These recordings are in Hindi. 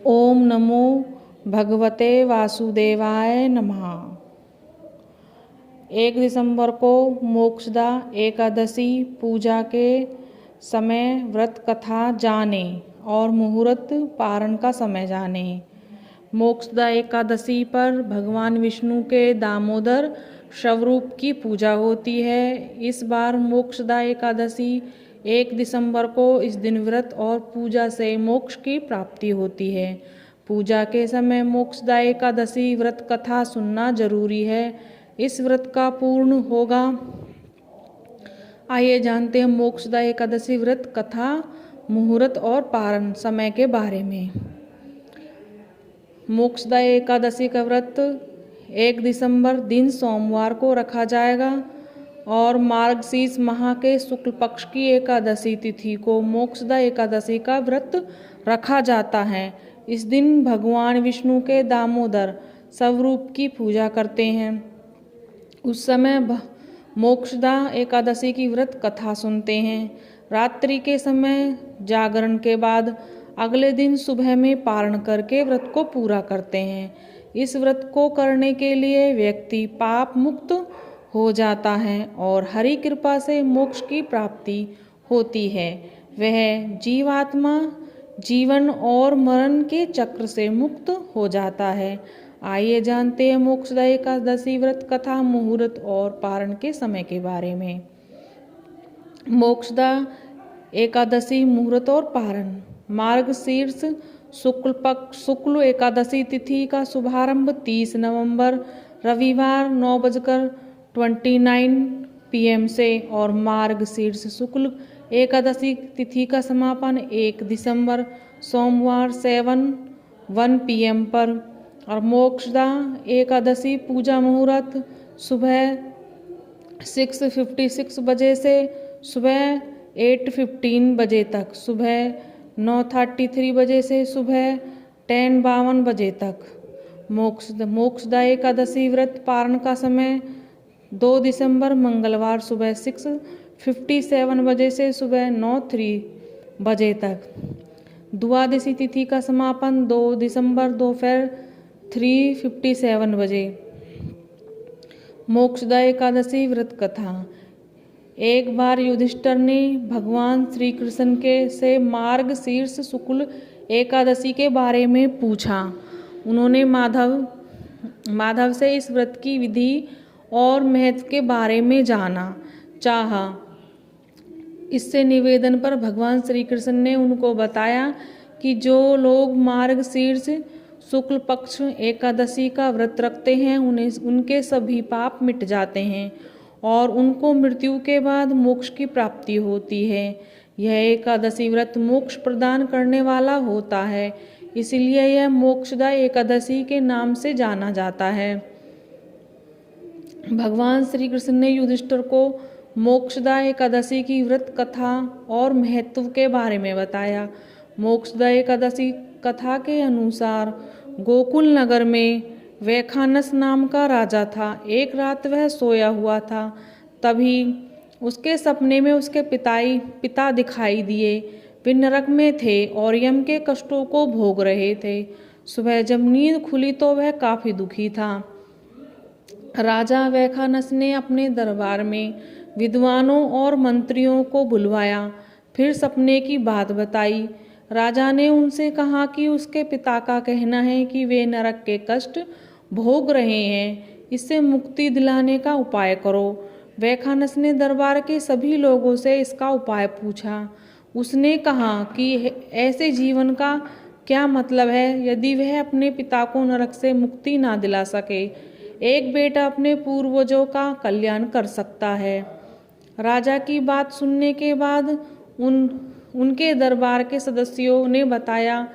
ओम नमो भगवते वासुदेवाय नमः। 1 दिसंबर को मोक्षदा एकादशी पूजा के समय व्रत कथा जाने और मुहूर्त पारण का समय जाने। मोक्षदा एकादशी पर भगवान विष्णु के दामोदर स्वरूप की पूजा होती है। इस बार मोक्षदा एकादशी 1 दिसंबर को इस दिन व्रत और पूजा से मोक्ष की प्राप्ति होती है। पूजा के समय मोक्षदा एकादशी व्रत कथा सुनना जरूरी है। इस व्रत का पूर्ण होगा। आइए जानते हैं मोक्षदा एकादशी व्रत कथा, मुहूर्त और पारण समय के बारे में। मोक्षदा एकादशी का व्रत 1 दिसंबर दिन सोमवार को रखा जाएगा और मार्गशीर्ष माह के शुक्ल पक्ष की एकादशी तिथि को मोक्षदा एकादशी का व्रत रखा जाता है। इस दिन भगवान विष्णु के दामोदर स्वरूप की पूजा करते हैं। उस समय मोक्षदा एकादशी की व्रत कथा सुनते हैं। रात्रि के समय जागरण के बाद अगले दिन सुबह में पारण करके व्रत को पूरा करते हैं। इस व्रत को करने के लिए व्यक्ति पाप मुक्त हो जाता है और हरि कृपा से मोक्ष की प्राप्ति होती है। वह जीवात्मा जीवन और मरण के चक्र से मुक्त हो जाता है। आइए जानते हैं मोक्षदा एकादशी व्रत कथा, मुहूर्त और पारण के समय के बारे में। मोक्षदा एकादशी मुहूर्त और पारण। मार्गशीर्ष शुक्ल एकादशी तिथि का शुभारंभ 30 नवंबर रविवार 9:29 PM से और मार्गशीर्ष शुक्ल एकादशी तिथि का समापन 1 दिसंबर सोमवार 7:01 PM पर। और मोक्षदा एकादशी पूजा मुहूर्त सुबह 6:56 बजे से सुबह 8:15 बजे तक, सुबह 9:33 बजे से सुबह 10:52 बजे तक। मोक्षदा एकादशी व्रत पारण का समय 2 दिसंबर मंगलवार सुबह 6:57 बजे से सुबह 9:03 बजे तक। द्वादशी तिथि का समापन 2 दिसंबर दोपहर 3:57 बजे। मोक्षदा एकादशी व्रत कथा। एक बार युधिष्ठिर ने भगवान श्री कृष्ण के से मार्गशीर्ष शुक्ल एकादशी के बारे में पूछा। उन्होंने माधव से इस व्रत की विधि और महत्व के बारे में जाना चाहा। इससे निवेदन पर भगवान श्री कृष्ण ने उनको बताया कि जो लोग मार्गशीर्ष शुक्ल पक्ष एकादशी का व्रत रखते हैं उनके सभी पाप मिट जाते हैं और उनको मृत्यु के बाद मोक्ष की प्राप्ति होती है। यह एकादशी व्रत मोक्ष प्रदान करने वाला होता है, इसलिए यह मोक्षदा एकादशी के नाम से जाना जाता है। भगवान श्री कृष्ण ने युधिष्ठिर को मोक्षदा एकादशी की व्रत कथा और महत्व के बारे में बताया। मोक्षदा एकादशी कथा के अनुसार गोकुल नगर में वैखानस नाम का राजा था। एक रात वह सोया हुआ था, तभी उसके सपने में उसके पिता दिखाई दिए। वे नरक में थे और यम के कष्टों को भोग रहे थे। सुबह जब नींद खुली तो वह काफी दुखी था। राजा वैखानस ने अपने दरबार में विद्वानों और मंत्रियों को बुलवाया, फिर सपने की बात बताई। राजा ने उनसे कहा कि उसके पिता का कहना है कि वे नरक के कष्ट भोग रहे हैं, इससे मुक्ति दिलाने का उपाय करो। वैखानस ने दरबार के सभी लोगों से इसका उपाय पूछा। उसने कहा कि ऐसे जीवन का क्या मतलब है यदि वह अपने पिता को नरक से मुक्ति ना दिला सके। एक बेटा अपने पूर्वजों का कल्याण कर सकता है। राजा की बात सुनने के बाद उनके दरबार के सदस्यों ने बताया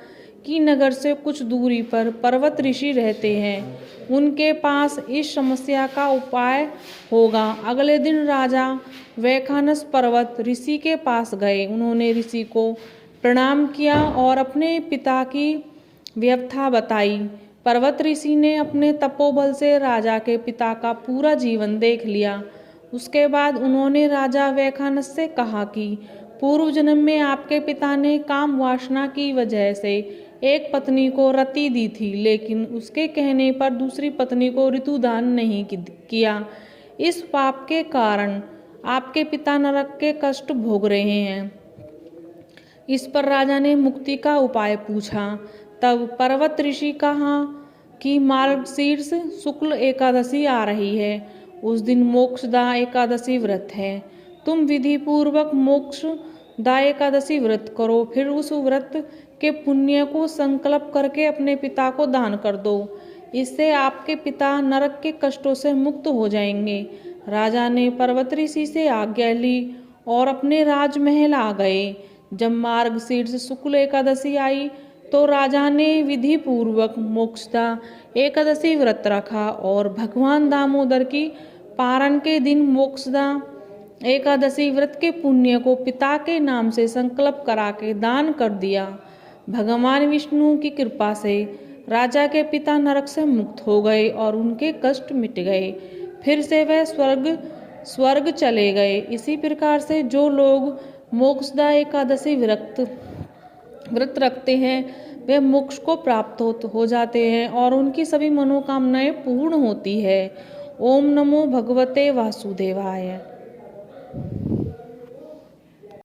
कि नगर से कुछ दूरी पर पर्वत ऋषि रहते हैं, उनके पास इस समस्या का उपाय होगा। अगले दिन राजा वैखानस पर्वत ऋषि के पास गए। उन्होंने ऋषि को प्रणाम किया और अपने पिता की व्यथा बताई। पर्वत ऋषि ने अपने तपोबल से राजा के पिता का पूरा जीवन देख लिया। उसके बाद उन्होंने राजा वैखानस से कहा कि पूर्व जन्म में आपके पिता ने काम वासना की वजह से एक पत्नी को रति दी थी, लेकिन उसके कहने पर दूसरी पत्नी को ऋतुदान नहीं किया। इस पाप के कारण आपके पिता नरक के कष्ट भोग रहे हैं। इस पर राजा ने मुक्ति का उपाय पूछा। तब पर्वत ऋषि कहा कि मार्गशीर्ष शुक्ल एकादशी आ रही है। उस दिन मोक्षदा एकादशी व्रत है। तुम विधि पूर्वक मोक्षदा एकादशी व्रत करो, फिर उस व्रत के पुण्य को संकल्प करके अपने पिता को दान कर दो। इससे आपके पिता नरक के कष्टों से मुक्त हो जाएंगे। राजा ने पर्वत ऋषि से आज्ञा ली और अपने राजमहल आ गए। जब मार्गशीर्ष शुक्ल एकादशी आई तो राजा ने विधि पूर्वक मोक्षदा एकादशी व्रत रखा और भगवान दामोदर की पारण के दिन मोक्षदा एकादशी व्रत के पुण्य को पिता के नाम से संकल्प करा के दान कर दिया। भगवान विष्णु की कृपा से राजा के पिता नरक से मुक्त हो गए और उनके कष्ट मिट गए। फिर से वह स्वर्ग चले गए। इसी प्रकार से जो लोग मोक्षदा एकादशी व्रत रखते हैं वे मोक्ष को प्राप्त हो जाते हैं और उनकी सभी मनोकामनाएं पूर्ण होती है। ओम नमो भगवते वासुदेवाय।